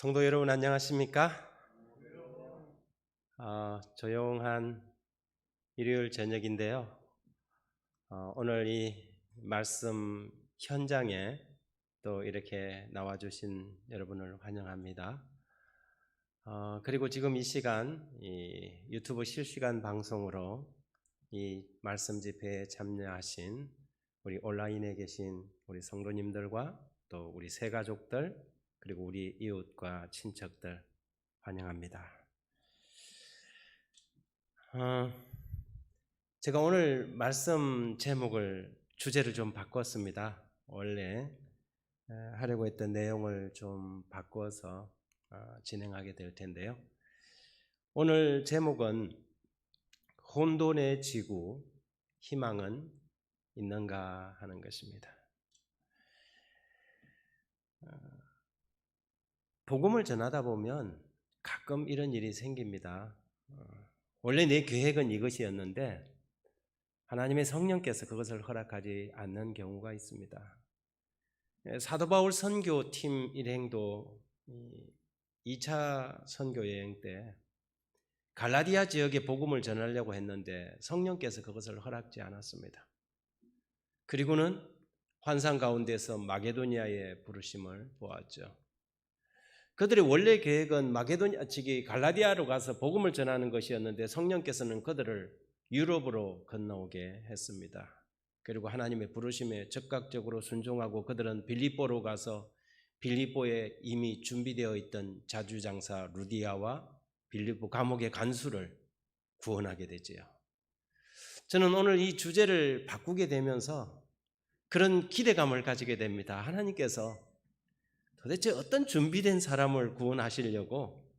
성도 여러분 안녕하십니까? 조용한 일요일 저녁인데요. 오늘 이 말씀 현장에 또 이렇게 나와주신 여러분을 환영합니다. 그리고 지금 이 시간 이 유튜브 실시간 방송으로 이 말씀 집회에 참여하신 우리 온라인에 계신 우리 성도님들과 또 우리 새 가족들 그리고 우리 이웃과 친척들 환영합니다. 제가 오늘 말씀 제목을 주제를 좀 바꿨습니다. 원래 하려고 했던 내용을 좀 바꿔서 진행하게 될 텐데요. 오늘 제목은 혼돈의 지구, 희망은 있는가 하는 것입니다. 복음을 전하다 보면 가끔 이런 일이 생깁니다. 원래 내 계획은 이것이었는데 하나님의 성령께서 그것을 허락하지 않는 경우가 있습니다. 사도 바울 선교팀 일행도 2차 선교 여행 때 갈라디아 지역에 복음을 전하려고 했는데 성령께서 그것을 허락지 않았습니다. 그리고는 환상 가운데서 마게도니아의 부르심을 보았죠. 그들의 원래 계획은 마게도니아 측이 갈라디아로 가서 복음을 전하는 것이었는데 성령께서는 그들을 유럽으로 건너오게 했습니다. 그리고 하나님의 부르심에 적극적으로 순종하고 그들은 빌립보로 가서 빌립보에 이미 준비되어 있던 자주장사 루디아와 빌립보 감옥의 간수를 구원하게 되지요. 저는 오늘 이 주제를 바꾸게 되면서 그런 기대감을 가지게 됩니다. 하나님께서 도대체 어떤 준비된 사람을 구원하시려고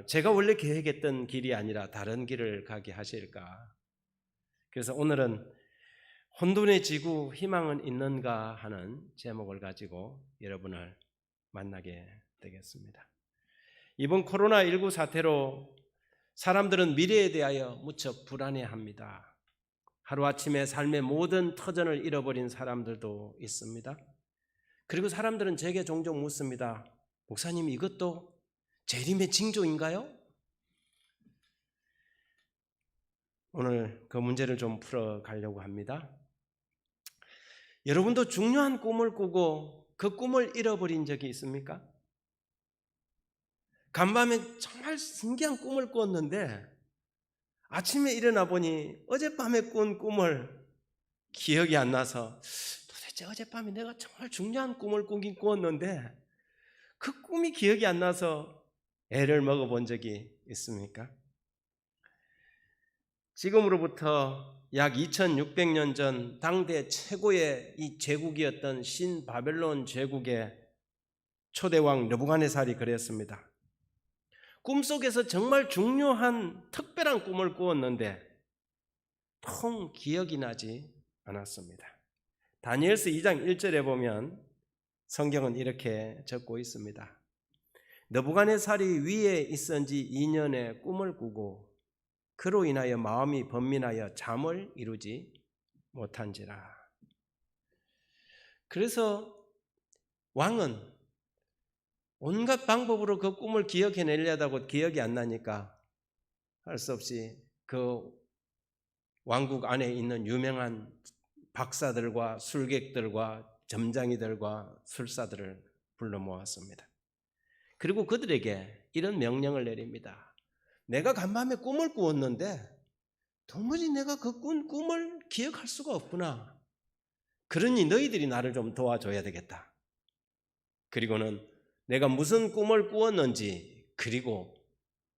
제가 원래 계획했던 길이 아니라 다른 길을 가게 하실까? 그래서 오늘은 혼돈의 지구 희망은 있는가 하는 제목을 가지고 여러분을 만나게 되겠습니다. 이번 코로나19 사태로 사람들은 미래에 대하여 무척 불안해합니다. 하루아침에 삶의 모든 터전을 잃어버린 사람들도 있습니다. 그리고 사람들은 제게 종종 묻습니다. 목사님, 이것도 재림의 징조인가요? 오늘 그 문제를 좀 풀어가려고 합니다. 여러분도 중요한 꿈을 꾸고 그 꿈을 잃어버린 적이 있습니까? 간밤에 정말 신기한 꿈을 꿨는데 아침에 일어나 보니 어젯밤에 꾼 꿈을 기억이 안 나서 도대체 어젯밤에 내가 정말 중요한 꿈을 꾸었는데 그 꿈이 기억이 안 나서 애를 먹어본 적이 있습니까? 지금으로부터 약 2600년 전 당대 최고의 이 제국이었던 신바벨론 제국의 초대왕 느부갓네살이 그랬습니다. 꿈속에서 정말 중요한 특별한 꿈을 꾸었는데 통 기억이 나지 않았습니다. 다니엘서 2장 1절에 보면 성경은 이렇게 적고 있습니다. 느부갓네살이 위에 있은 지 2년의 꿈을 꾸고 그로 인하여 마음이 번민하여 잠을 이루지 못한지라. 그래서 왕은 온갖 방법으로 그 꿈을 기억해내려다고 기억이 안 나니까 할 수 없이 그 왕국 안에 있는 유명한 박사들과 술객들과 점장이들과 술사들을 불러 모았습니다. 그리고 그들에게 이런 명령을 내립니다. 내가 간밤에 꿈을 꾸었는데 도무지 내가 그 꾼 꿈을 기억할 수가 없구나. 그러니 너희들이 나를 좀 도와줘야 되겠다. 그리고는 내가 무슨 꿈을 꾸었는지 그리고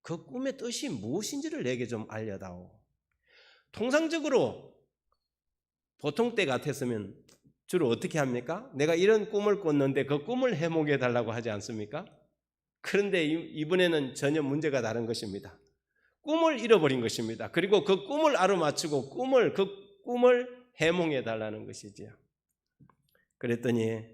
그 꿈의 뜻이 무엇인지를 내게 좀 알려다오. 통상적으로 보통 때 같았으면 주로 어떻게 합니까? 내가 이런 꿈을 꿨는데 그 꿈을 해몽해 달라고 하지 않습니까? 그런데 이번에는 전혀 문제가 다른 것입니다. 꿈을 잃어버린 것입니다. 그리고 그 꿈을 알아맞히고 그 꿈을 해몽해 달라는 것이지요. 그랬더니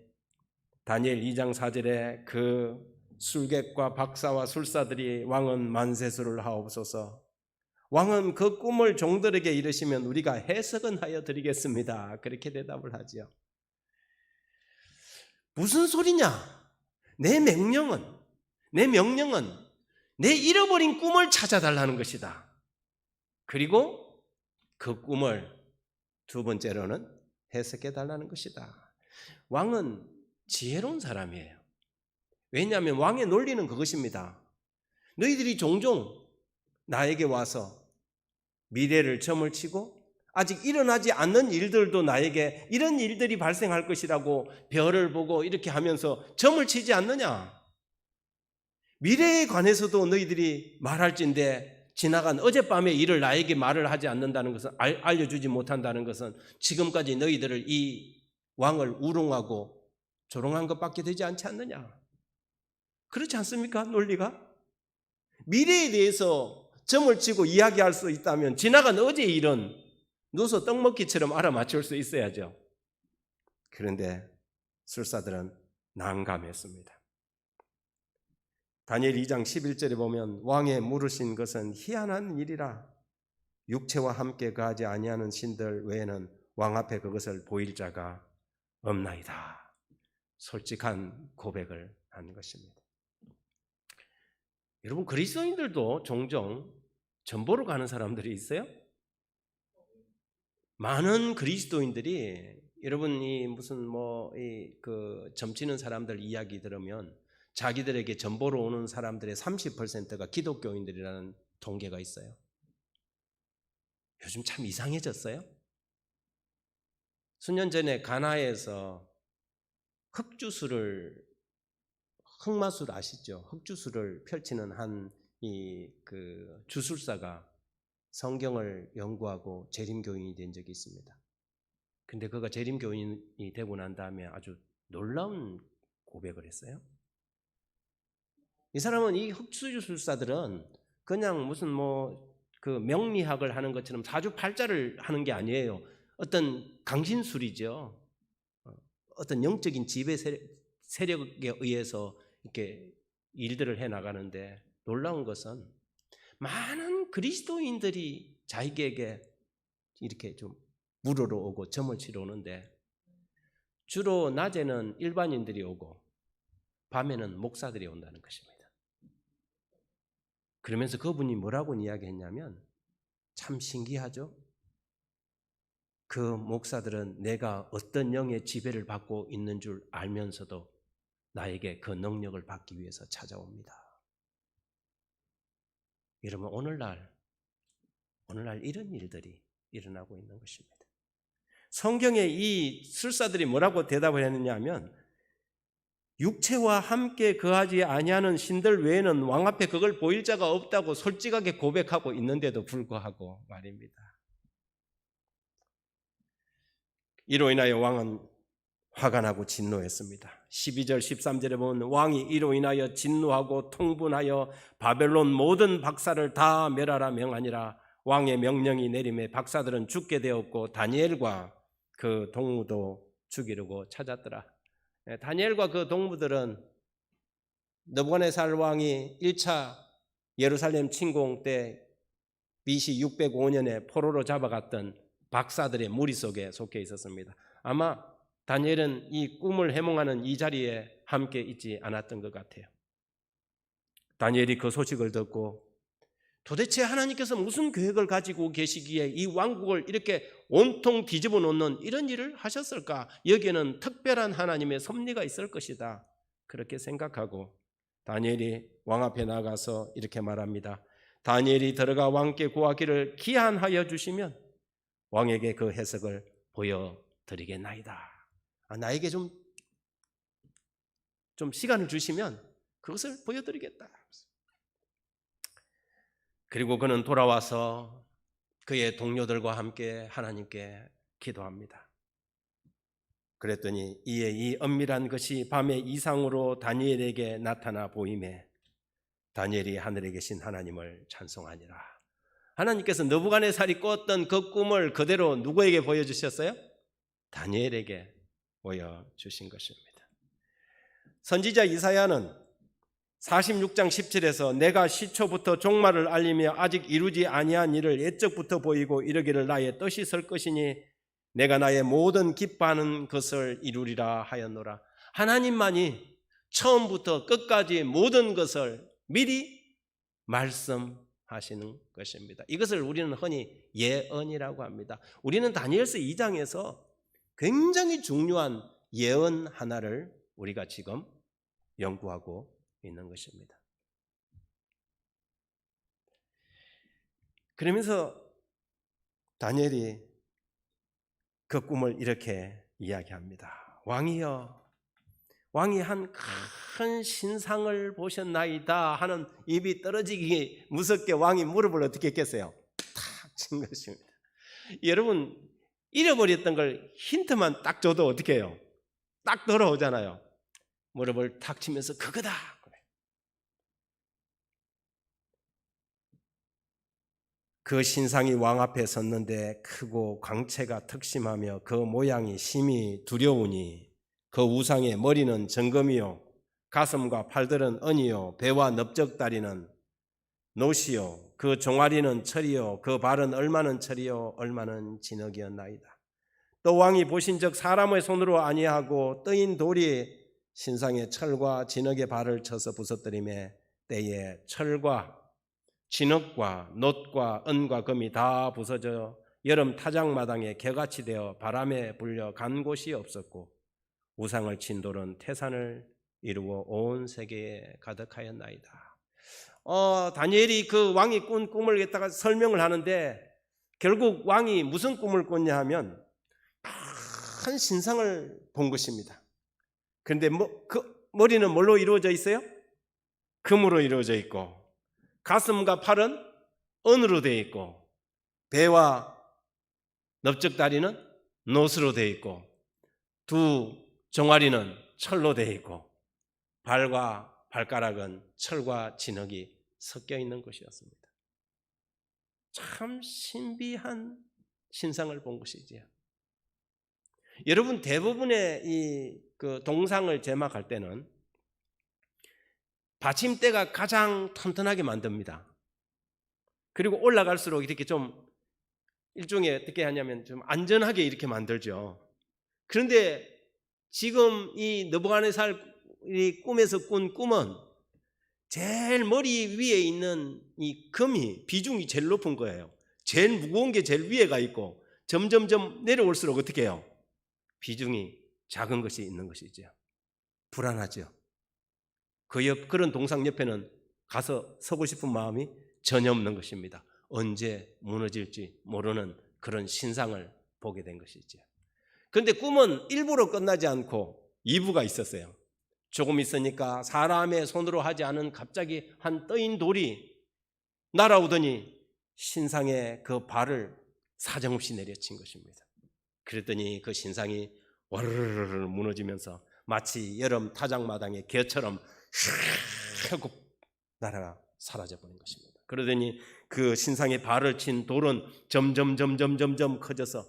다니엘 2장 4절에 그 술객과 박사와 술사들이 왕은 만세수를 하옵소서. 왕은 그 꿈을 종들에게 이르시면 우리가 해석은 하여 드리겠습니다. 그렇게 대답을 하지요. 무슨 소리냐? 내 명령은 내 잃어버린 꿈을 찾아달라는 것이다. 그리고 그 꿈을 두 번째로는 해석해달라는 것이다. 왕은 지혜로운 사람이에요. 왜냐하면 왕의 논리는 그것입니다. 너희들이 종종 나에게 와서 미래를 점을 치고 아직 일어나지 않는 일들도 나에게 이런 일들이 발생할 것이라고 별을 보고 이렇게 하면서 점을 치지 않느냐? 미래에 관해서도 너희들이 말할진데 지나간 어젯밤의 일을 나에게 말을 하지 않는다는 것은, 알려주지 못한다는 것은 지금까지 너희들을 이 왕을 우롱하고 조롱한 것밖에 되지 않지 않느냐? 그렇지 않습니까? 논리가? 미래에 대해서 점을 치고 이야기할 수 있다면 지나간 어제의 일은 누워서 떡먹기처럼 알아맞힐 수 있어야죠. 그런데 술사들은 난감했습니다. 다니엘 2장 11절에 보면 왕의 물으신 것은 희한한 일이라 육체와 함께 거하지 아니하는 신들 외에는 왕 앞에 그것을 보일 자가 없나이다. 솔직한 고백을 한 것입니다. 여러분, 그리스도인들도 종종 전보로 가는 사람들이 있어요? 많은 그리스도인들이, 여러분이 무슨 점치는 사람들 이야기 들으면 자기들에게 전보로 오는 사람들의 30%가 기독교인들이라는 통계가 있어요. 요즘 참 이상해졌어요. 수년 전에 가나에서 흑마술 아시죠? 흑주술을 펼치는 한 주술사가 성경을 연구하고 재림교인이 된 적이 있습니다. 근데 그가 재림교인이 되고 난 다음에 아주 놀라운 고백을 했어요. 이 사람은, 이 흑주술사들은 그냥 무슨 명리학을 하는 것처럼 사주팔자를 하는 게 아니에요. 어떤 강신술이죠. 어떤 영적인 지배 세력에 의해서 이렇게 일들을 해 나가는데, 놀라운 것은 많은 그리스도인들이 자기에게 이렇게 좀 물으러 오고 점을 치러 오는데, 주로 낮에는 일반인들이 오고 밤에는 목사들이 온다는 것입니다. 그러면서 그분이 뭐라고 이야기했냐면, 참 신기하죠? 그 목사들은 내가 어떤 영의 지배를 받고 있는 줄 알면서도 나에게 그 능력을 받기 위해서 찾아옵니다. 여러분, 오늘날 이런 일들이 일어나고 있는 것입니다. 성경에 이 술사들이 뭐라고 대답을 했느냐 하면, 육체와 함께 거하지 아니하는 신들 외에는 왕 앞에 그걸 보일 자가 없다고 솔직하게 고백하고 있는데도 불구하고 말입니다. 이로 인하여 왕은 화가 나고 진노했습니다. 12절 13절에 보면 왕이 이로 인하여 진노하고 통분하여 바벨론 모든 박사를 다 멸하라 명하니라. 왕의 명령이 내림에 박사들은 죽게 되었고 다니엘과 그 동무도 죽이려고 찾았더라. 다니엘과 그 동무들은 느부갓네살 왕이 1차 예루살렘 침공 때 BC 605년에 포로로 잡아갔던 박사들의 무리 속에 속해 있었습니다. 아마 다니엘은 이 꿈을 해몽하는 이 자리에 함께 있지 않았던 것 같아요. 다니엘이 그 소식을 듣고 도대체 하나님께서 무슨 계획을 가지고 계시기에 이 왕국을 이렇게 온통 뒤집어 놓는 이런 일을 하셨을까? 여기에는 특별한 하나님의 섭리가 있을 것이다. 그렇게 생각하고 다니엘이 왕 앞에 나가서 이렇게 말합니다. 다니엘이 들어가 왕께 구하기를 기한하여 주시면 왕에게 그 해석을 보여드리겠나이다. 나에게 좀 시간을 주시면 그것을 보여드리겠다. 그리고 그는 돌아와서 그의 동료들과 함께 하나님께 기도합니다. 그랬더니 이에 이 은밀한 것이 밤의 이상으로 다니엘에게 나타나 보임에 다니엘이 하늘에 계신 하나님을 찬송하니라. 하나님께서 느부갓네살이 꿨던 그 꿈을 그대로 누구에게 보여주셨어요? 다니엘에게 보여주신 것입니다. 선지자 이사야는 46장 17에서 내가 시초부터 종말을 알리며 아직 이루지 아니한 일을 옛적부터 보이고 이르기를 나의 뜻이 설 것이니 내가 나의 모든 기뻐하는 것을 이루리라 하였노라. 하나님만이 처음부터 끝까지 모든 것을 미리 말씀하시는 것입니다. 이것을 우리는 흔히 예언이라고 합니다. 우리는 다니엘서 2장에서 굉장히 중요한 예언 하나를 우리가 지금 연구하고 있는 것입니다. 그러면서 다니엘이 그 꿈을 이렇게 이야기합니다. 왕이여, 왕이 한 큰 신상을 보셨나이다 하는 입이 떨어지기 무섭게 왕이 무릎을 어떻게 했겠어요? 탁 친 것입니다. 여러분, 잃어버렸던 걸 힌트만 딱 줘도 어떻게 해요? 딱 돌아오잖아요. 무릎을 탁 치면서 그거다. 그 신상이 왕 앞에 섰는데 크고 광채가 특심하며 그 모양이 심히 두려우니 그 우상의 머리는 정금이요 가슴과 팔들은 은이요 배와 넓적다리는 노시요 그 종아리는 철이요 그 발은 얼마는 철이요 얼마는 진흙이었나이다. 또 왕이 보신 적 사람의 손으로 아니하고 뜨인 돌이 신상의 철과 진흙의 발을 쳐서 부서뜨리매 때에 철과 진흙과 놋과 은과 금이 다 부서져 여름 타작마당에 개같이 되어 바람에 불려 간 곳이 없었고 우상을 친 돌은 태산을 이루어 온 세계에 가득하였나이다. 다니엘이 그 왕이 꾼 꿈을 갖다가 설명을 하는데 결국 왕이 무슨 꿈을 꿨냐 하면 큰 신상을 본 것입니다. 그런데 그 머리는 뭘로 이루어져 있어요? 금으로 이루어져 있고 가슴과 팔은 은으로 되어 있고 배와 넓적다리는 놋으로 되어 있고 두 종아리는 철로 되어 있고 발과 발가락은 철과 진흙이 섞여 있는 것이었습니다. 참 신비한 신상을 본 것이지요. 여러분, 대부분의 그 동상을 제막할 때는 받침대가 가장 튼튼하게 만듭니다. 그리고 올라갈수록 이렇게 좀 일종의 어떻게 하냐면 좀 안전하게 이렇게 만들죠. 그런데 지금 이 느부갓네살 꿈에서 꾼 꿈은 제일 머리 위에 있는 이 금이 비중이 제일 높은 거예요. 제일 무거운 게 제일 위에 가 있고 점점점 내려올수록 어떻게 해요? 비중이 작은 것이 있는 것이죠. 불안하죠. 그런 동상 옆에는 가서 서고 싶은 마음이 전혀 없는 것입니다. 언제 무너질지 모르는 그런 신상을 보게 된 것이죠. 그런데 꿈은 1부로 끝나지 않고 2부가 있었어요. 조금 있으니까 사람의 손으로 하지 않은 갑자기 한 떠인 돌이 날아오더니 신상의 그 발을 사정없이 내려친 것입니다. 그랬더니 그 신상이 와르르르 무너지면서 마치 여름 타작마당의 개처럼 하고 날아가 사라져버린 것입니다. 그러더니 그 신상의 발을 친 돌은 점점 커져서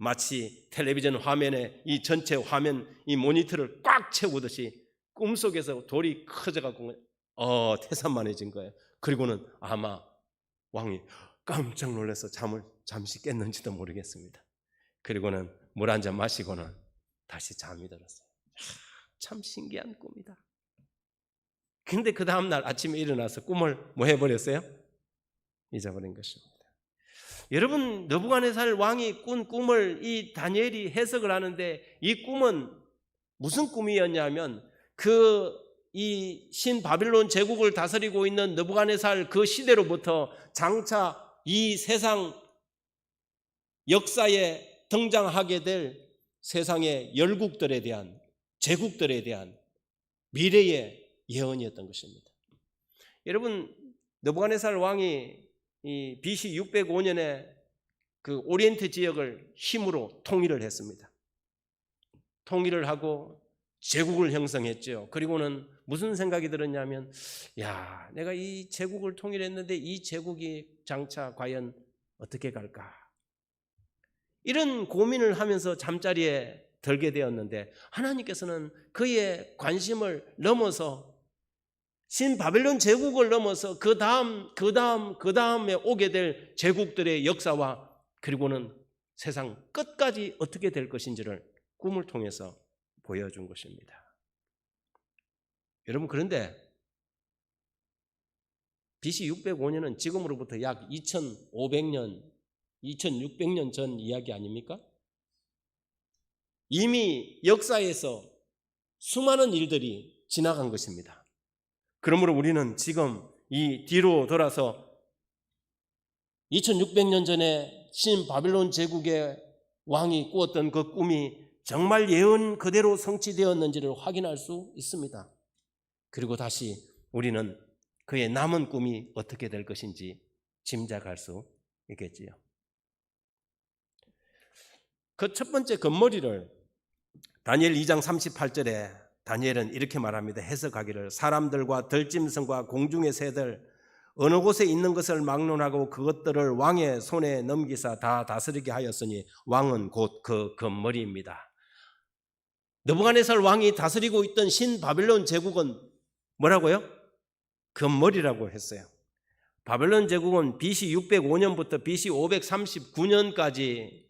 마치 텔레비전 화면에 이 전체 화면 이 모니터를 꽉 채우듯이 꿈속에서 돌이 커져가고 태산만해진 거예요. 그리고는 아마 왕이 깜짝 놀라서 잠을 잠시 깼는지도 모르겠습니다. 그리고는 물 한 잔 마시고는 다시 잠이 들었어요. 참 신기한 꿈이다. 근데 그 다음날 아침에 일어나서 꿈을 뭐 해버렸어요? 잊어버린 것입니다. 여러분, 느부갓네살 왕이 꾼 꿈을 이 다니엘이 해석을 하는데 이 꿈은 무슨 꿈이었냐면 이 신바빌론 제국을 다스리고 있는 느부갓네살 그 시대로부터 장차 이 세상 역사에 등장하게 될 세상의 열국들에 대한 제국들에 대한 미래의 예언이었던 것입니다. 여러분, 느부갓네살 왕이 이 BC 605년에 그 오리엔트 지역을 힘으로 통일을 했습니다. 통일을 하고 제국을 형성했죠. 그리고는 무슨 생각이 들었냐면, 내가 이 제국을 통일했는데 이 제국이 장차 과연 어떻게 갈까? 이런 고민을 하면서 잠자리에 들게 되었는데 하나님께서는 그의 관심을 넘어서 신바벨론 제국을 넘어서 그 다음에 오게 될 제국들의 역사와 그리고는 세상 끝까지 어떻게 될 것인지를 꿈을 통해서 보여준 것입니다. 여러분, 그런데 BC 605년은 지금으로부터 약 2500년, 2600년 전 이야기 아닙니까? 이미 역사에서 수많은 일들이 지나간 것입니다. 그러므로 우리는 지금 이 뒤로 돌아서 2600년 전에 신 바벨론 제국의 왕이 꾸었던 그 꿈이 정말 예언 그대로 성취되었는지를 확인할 수 있습니다. 그리고 다시 우리는 그의 남은 꿈이 어떻게 될 것인지 짐작할 수 있겠지요. 그 첫 번째 건머리를 다니엘 2장 38절에 다니엘은 이렇게 말합니다. 해석하기를 사람들과 들짐승과 공중의 새들 어느 곳에 있는 것을 막론하고 그것들을 왕의 손에 넘기사 다 다스리게 하였으니 왕은 곧 그 건머리입니다. 느부갓네살 왕이 다스리고 있던 신 바벨론 제국은 뭐라고요? 건머리라고 했어요. 바벨론 제국은 BC 605년부터 BC 539년까지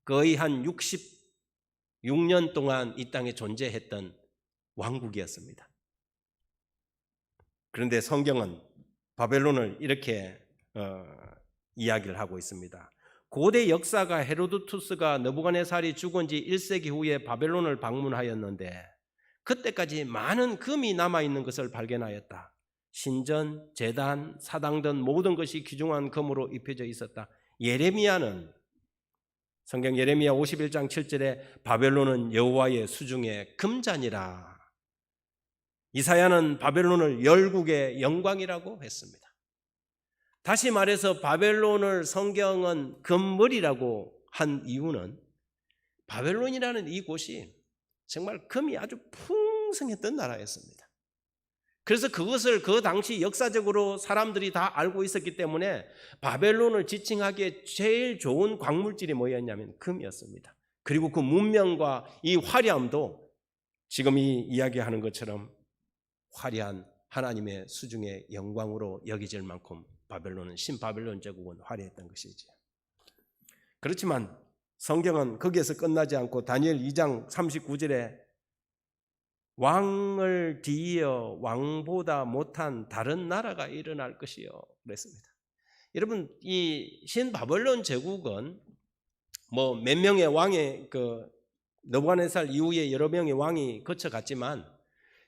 거의 한 66년 동안 이 땅에 존재했던 왕국이었습니다. 그런데 성경은 바벨론을 이렇게 이야기를 하고 있습니다. 고대 역사가 헤로도투스가 느부갓네살이 죽은 지 1세기 후에 바벨론을 방문하였는데 그때까지 많은 금이 남아있는 것을 발견하였다. 신전, 제단, 사당 등 모든 것이 귀중한 금으로 입혀져 있었다. 예레미야는 성경 예레미야 51장 7절에 바벨론은 여호와의 수중의 금잔이라. 이사야는 바벨론을 열국의 영광이라고 했습니다. 다시 말해서 바벨론을 성경은 금머리라고 한 이유는 바벨론이라는 이곳이 정말 금이 아주 풍성했던 나라였습니다. 그래서 그것을 그 당시 역사적으로 사람들이 다 알고 있었기 때문에 바벨론을 지칭하기에 제일 좋은 광물질이 뭐였냐면 금이었습니다. 그리고 그 문명과 이 화려함도 지금 이 이야기하는 것처럼 화려한 하나님의 수중의 영광으로 여겨질 만큼 바벨론은 신바벨론 제국은 화려했던 것이죠. 그렇지만 성경은 거기에서 끝나지 않고 다니엘 2장 39절에 왕을 뒤이어 왕보다 못한 다른 나라가 일어날 것이요 그랬습니다. 여러분, 이 신바벨론 제국은 뭐 몇 명의 왕의 느부갓네살 이후에 여러 명의 왕이 거쳐갔지만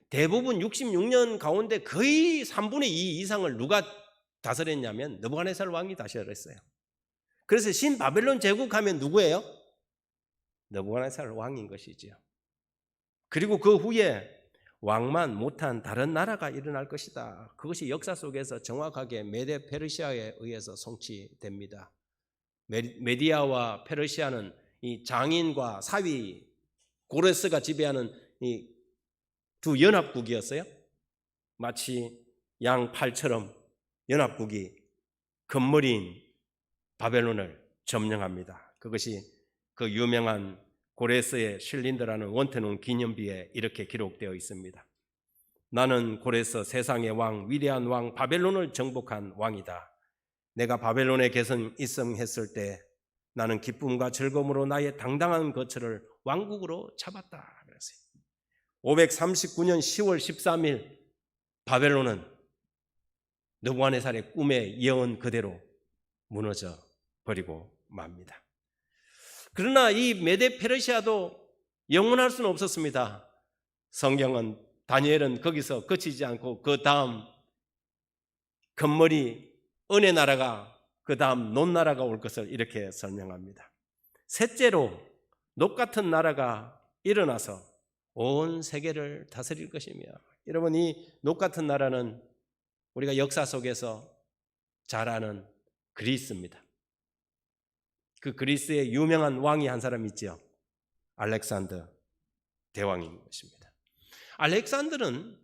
대부분 66년 가운데 거의 3분의 2 이상을 누가 다스렸냐면 느부갓네살 왕이 다스렸어요. 그래서 신바벨론 제국하면 누구예요? 느부갓네살 왕인 것이지요. 그리고 그 후에 왕만 못한 다른 나라가 일어날 것이다. 그것이 역사 속에서 정확하게 메데 페르시아에 의해서 성취됩니다. 메디아와 페르시아는 이 장인과 사위 고레스가 지배하는 이 두 연합국이었어요. 마치 양팔처럼 연합국이 건머리인 바벨론을 점령합니다. 그것이 그 유명한 고레스의 쉴린드라는 원테논 기념비에 이렇게 기록되어 있습니다. 나는 고레스 세상의 왕 위대한 왕 바벨론을 정복한 왕이다. 내가 바벨론에 계승했을 때 나는 기쁨과 즐거움으로 나의 당당한 거처를 왕국으로 잡았다. 그랬어요. 539년 10월 13일 바벨론은 느부갓네살의 꿈의 예언 그대로 무너져 버리고 맙니다. 그러나 이 메데 페르시아도 영원할 수는 없었습니다. 성경은 다니엘은 거기서 그치지 않고 그 다음 금머리 은혜 나라가 그 다음 논 나라가 올 것을 이렇게 설명합니다. 셋째로 녹 같은 나라가 일어나서 온 세계를 다스릴 것이며, 여러분 이 녹 같은 나라는 우리가 역사 속에서 잘 아는 그리스입니다. 그 그리스의 유명한 왕이 한 사람 있죠. 알렉산더 대왕인 것입니다. 알렉산더는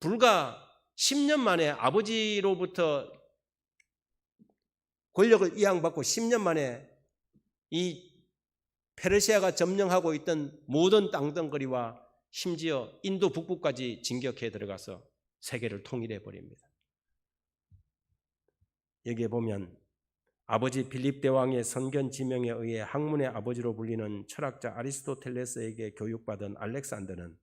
불과 10년 만에 아버지로부터 권력을 이양받고 10년 만에 이 페르시아가 점령하고 있던 모든 땅덩어리와 심지어 인도 북부까지 진격해 들어가서 세계를 통일해 버립니다. 여기에 보면 아버지 빌립 대왕의 선견 지명에 의해 학문의 아버지로 불리는 철학자 아리스토텔레스에게 교육받은 알렉산더는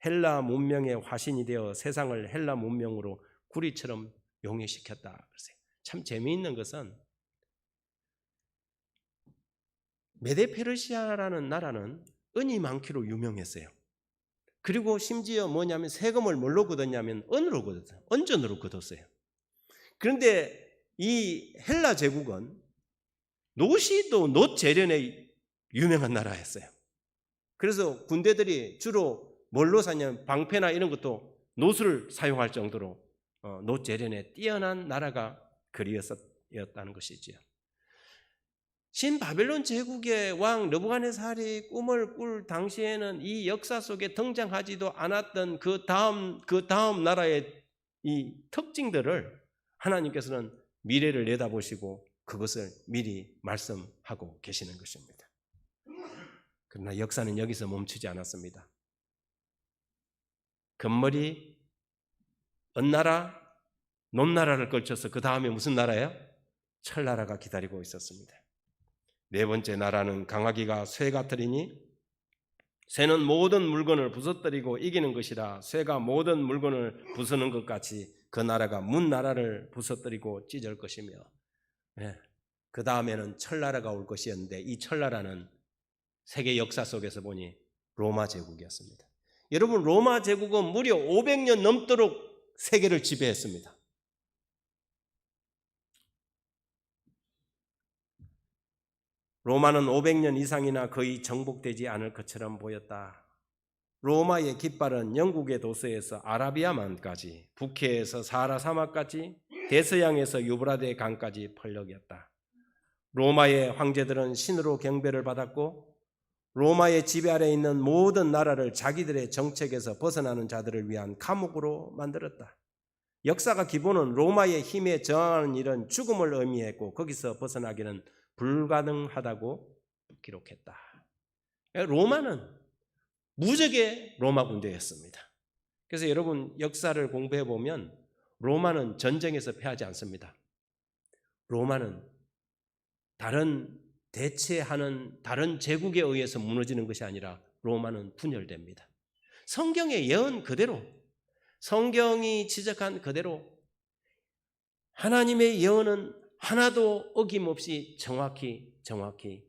헬라 문명의 화신이 되어 세상을 헬라 문명으로 구리처럼 용해시켰다. 그러세요. 참 재미있는 것은 메데페르시아라는 나라는 은이 많기로 유명했어요. 그리고 심지어 뭐냐면 세금을 뭘로 걷었냐면 은으로 걷었어요. 은전으로 걷었어요. 그런데 이 헬라 제국은 노시도 놋 재련에 유명한 나라였어요. 그래서 군대들이 주로 뭘로 사냐면 방패나 이런 것도 놋을 사용할 정도로 놋 재련에 뛰어난 나라가 그리스였다는 것이지요. 신바벨론 제국의 왕 느부갓네살이 꿈을 꿀 당시에는 이 역사 속에 등장하지도 않았던 그 다음 나라의 이 특징들을 하나님께서는 미래를 내다보시고 그것을 미리 말씀하고 계시는 것입니다. 그러나 역사는 여기서 멈추지 않았습니다. 금머리, 은나라, 놋나라를 걸쳐서 그 다음에 무슨 나라예요? 철나라가 기다리고 있었습니다. 네 번째 나라는 강하기가 쇠 같으리니 쇠는 모든 물건을 부서뜨리고 이기는 것이라 쇠가 모든 물건을 부수는 것 같이 그 나라가 문 나라를 부서뜨리고 찢을 것이며 그 다음에는 철나라가 올 것이었는데 이 철나라는 세계 역사 속에서 보니 로마 제국이었습니다. 여러분 로마 제국은 무려 500년 넘도록 세계를 지배했습니다. 로마는 500년 이상이나 거의 정복되지 않을 것처럼 보였다. 로마의 깃발은 영국의 도서에서 아라비아만까지, 북해에서 사하라 사막까지, 대서양에서 유브라데 강까지 펄럭였다. 로마의 황제들은 신으로 경배를 받았고 로마의 지배 아래 있는 모든 나라를 자기들의 정책에서 벗어나는 자들을 위한 감옥으로 만들었다. 역사가 기본은 로마의 힘에 저항하는 일은 죽음을 의미했고 거기서 벗어나기는 불가능하다고 기록했다. 로마는 무적의 로마 군대였습니다. 그래서 여러분 역사를 공부해 보면 로마는 전쟁에서 패하지 않습니다. 로마는 대체하는 다른 제국에 의해서 무너지는 것이 아니라 로마는 분열됩니다. 성경의 예언 그대로, 성경이 지적한 그대로 하나님의 예언은 하나도 어김없이 정확히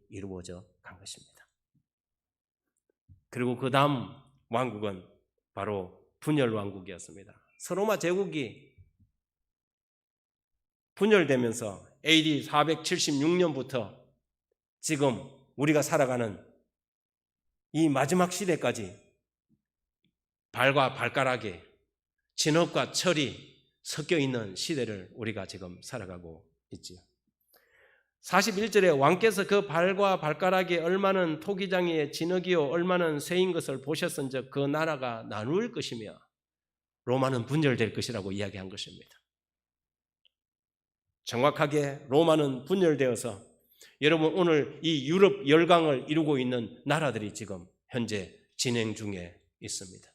이루어져 간 것입니다. 그리고 그 다음 왕국은 바로 분열 왕국이었습니다. 서로마 제국이 분열되면서 AD 476년부터 지금 우리가 살아가는 이 마지막 시대까지 발과 발가락에 진흙과 철이 섞여 있는 시대를 우리가 지금 살아가고 있지요. 41절에 왕께서 그 발과 발가락에 얼마는 토기장이에 진흙이요 얼마는 쇠인 것을 보셨은즉 그 나라가 나눌 것이며 로마는 분열될 것이라고 이야기한 것입니다. 정확하게 로마는 분열되어서 여러분 오늘 이 유럽 열강을 이루고 있는 나라들이 지금 현재 진행 중에 있습니다.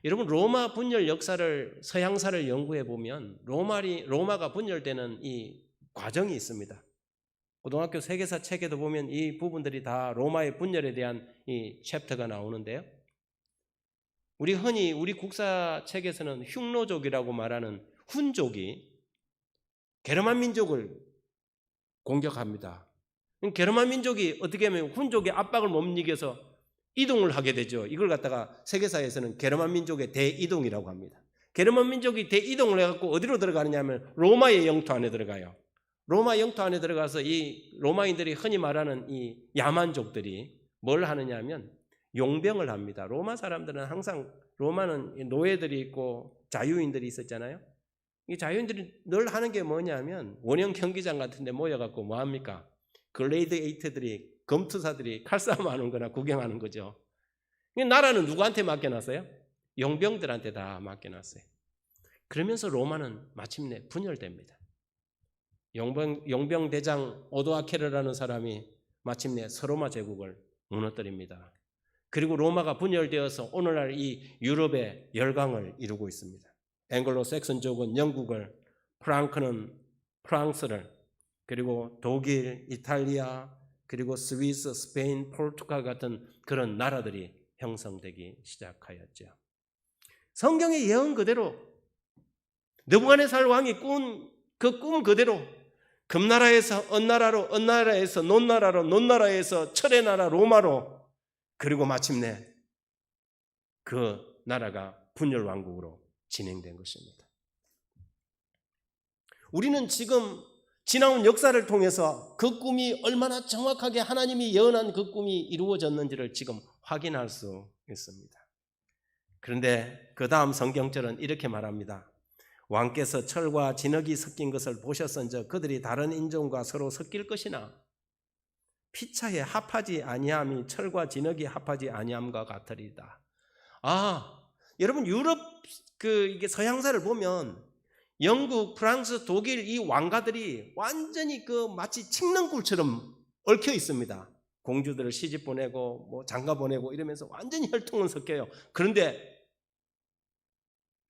여러분 로마 분열 역사를 서양사를 연구해 보면 로마가 분열되는 이 과정이 있습니다. 고등학교 세계사 책에도 보면 이 부분들이 다 로마의 분열에 대한 이 챕터가 나오는데요. 흔히 우리 국사 책에서는 흉노족이라고 말하는 훈족이 게르만 민족을 공격합니다. 게르만 민족이 어떻게 하면 훈족의 압박을 못 이겨서 이동을 하게 되죠. 이걸 갖다가 세계사에서는 게르만 민족의 대이동이라고 합니다. 게르만 민족이 대이동을 해갖고 어디로 들어가느냐 하면 로마의 영토 안에 들어가요. 로마 영토 안에 들어가서 이 로마인들이 흔히 말하는 이 야만족들이 뭘 하느냐 하면 용병을 합니다. 로마 사람들은 항상 로마는 노예들이 있고 자유인들이 있었잖아요. 이 자유인들이 늘 하는 게 뭐냐면 원형 경기장 같은 데 모여갖고 뭐합니까? 글레이드에이터들이 검투사들이 칼싸움하는 거나 구경하는 거죠. 나라는 누구한테 맡겨놨어요? 용병들한테 다 맡겨놨어요. 그러면서 로마는 마침내 분열됩니다. 용병 대장 오도아케르라는 사람이 마침내 서로마 제국을 무너뜨립니다. 그리고 로마가 분열되어서 오늘날 이 유럽의 열강을 이루고 있습니다. 앵글로 섹슨족은 영국을, 프랑크는 프랑스를, 그리고 독일, 이탈리아, 그리고 스위스, 스페인, 포르투갈 같은 그런 나라들이 형성되기 시작하였죠. 성경의 예언 그대로 느부갓네살 왕이 꾼 그 꿈 그대로 금나라에서 언나라로, 언나라에서 논나라로, 논나라에서 철의 나라 로마로, 그리고 마침내 그 나라가 분열 왕국으로 진행된 것입니다. 우리는 지금 지나온 역사를 통해서 그 꿈이 얼마나 정확하게 하나님이 예언한 그 꿈이 이루어졌는지를 지금 확인할 수 있습니다. 그런데 그 다음 성경절은 이렇게 말합니다. 왕께서 철과 진흙이 섞인 것을 보셨은즉 그들이 다른 인종과 서로 섞일 것이나 피차에 합하지 아니함이 철과 진흙이 합하지 아니함과 같으리다. 여러분 유럽 이게 서양사를 보면 영국, 프랑스, 독일 이 왕가들이 완전히 마치 칡능굴처럼 얽혀 있습니다. 공주들을 시집 보내고 뭐 장가 보내고 이러면서 완전히 혈통은 섞여요. 그런데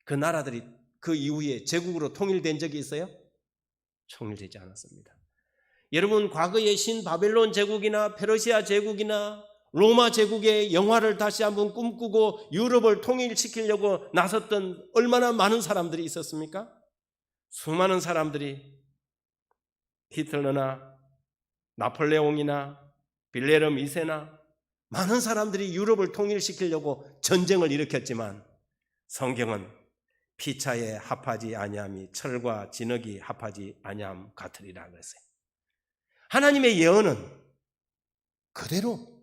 그 나라들이 그 이후에 제국으로 통일된 적이 있어요? 통일되지 않았습니다. 여러분 과거의 신바벨론 제국이나 페르시아 제국이나 로마 제국의 영화를 다시 한번 꿈꾸고 유럽을 통일시키려고 나섰던 얼마나 많은 사람들이 있었습니까? 수많은 사람들이 히틀러나 나폴레옹이나 빌레름 2세나 많은 사람들이 유럽을 통일시키려고 전쟁을 일으켰지만 성경은 피차에 합하지 아니함이 철과 진흙이 합하지 아니함 같으리라 그랬어요. 하나님의 예언은 그대로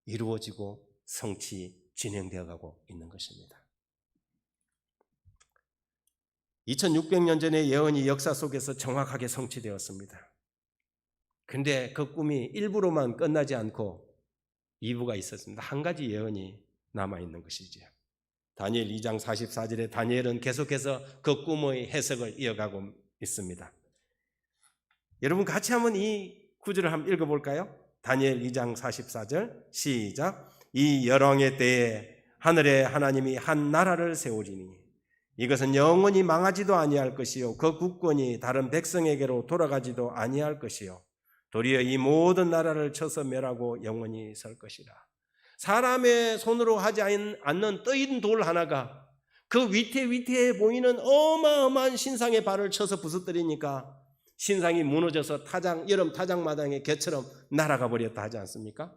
이루어지고 성취 진행되어 가고 있는 것입니다. 2600년 전의 예언이 역사 속에서 정확하게 성취되었습니다. 근데 그 꿈이 일부로만 끝나지 않고 2부가 있었습니다. 한 가지 예언이 남아있는 것이죠. 다니엘 2장 44절에 다니엘은 계속해서 그 꿈의 해석을 이어가고 있습니다. 여러분 같이 한번 이 구절을 한번 읽어볼까요? 다니엘 2장 44절 시작. 이 열왕의 때에 하늘에 하나님이 한 나라를 세우리니 이것은 영원히 망하지도 아니할 것이요 그 국권이 다른 백성에게로 돌아가지도 아니할 것이요 도리어 이 모든 나라를 쳐서 멸하고 영원히 설 것이라. 사람의 손으로 하지 않는 떠있는 돌 하나가 그 위태위태해 보이는 어마어마한 신상의 발을 쳐서 부서뜨리니까 신상이 무너져서 여름 타작마당의 개처럼 날아가 버렸다 하지 않습니까?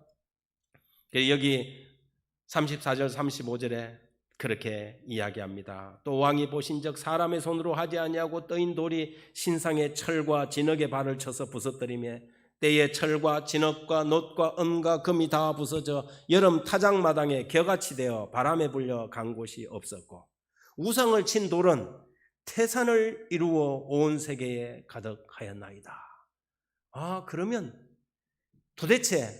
여기 34절 35절에 그렇게 이야기합니다. 또 왕이 보신즉 사람의 손으로 하지 아니하고 떠인 돌이 신상의 철과 진흙의 발을 쳐서 부서뜨리며 때에 철과 진흙과 놋과 은과 금이 다 부서져 여름 타작마당에 겨같이 되어 바람에 불려 간 곳이 없었고 우상을 친 돌은 태산을 이루어 온 세계에 가득하였나이다. 그러면 도대체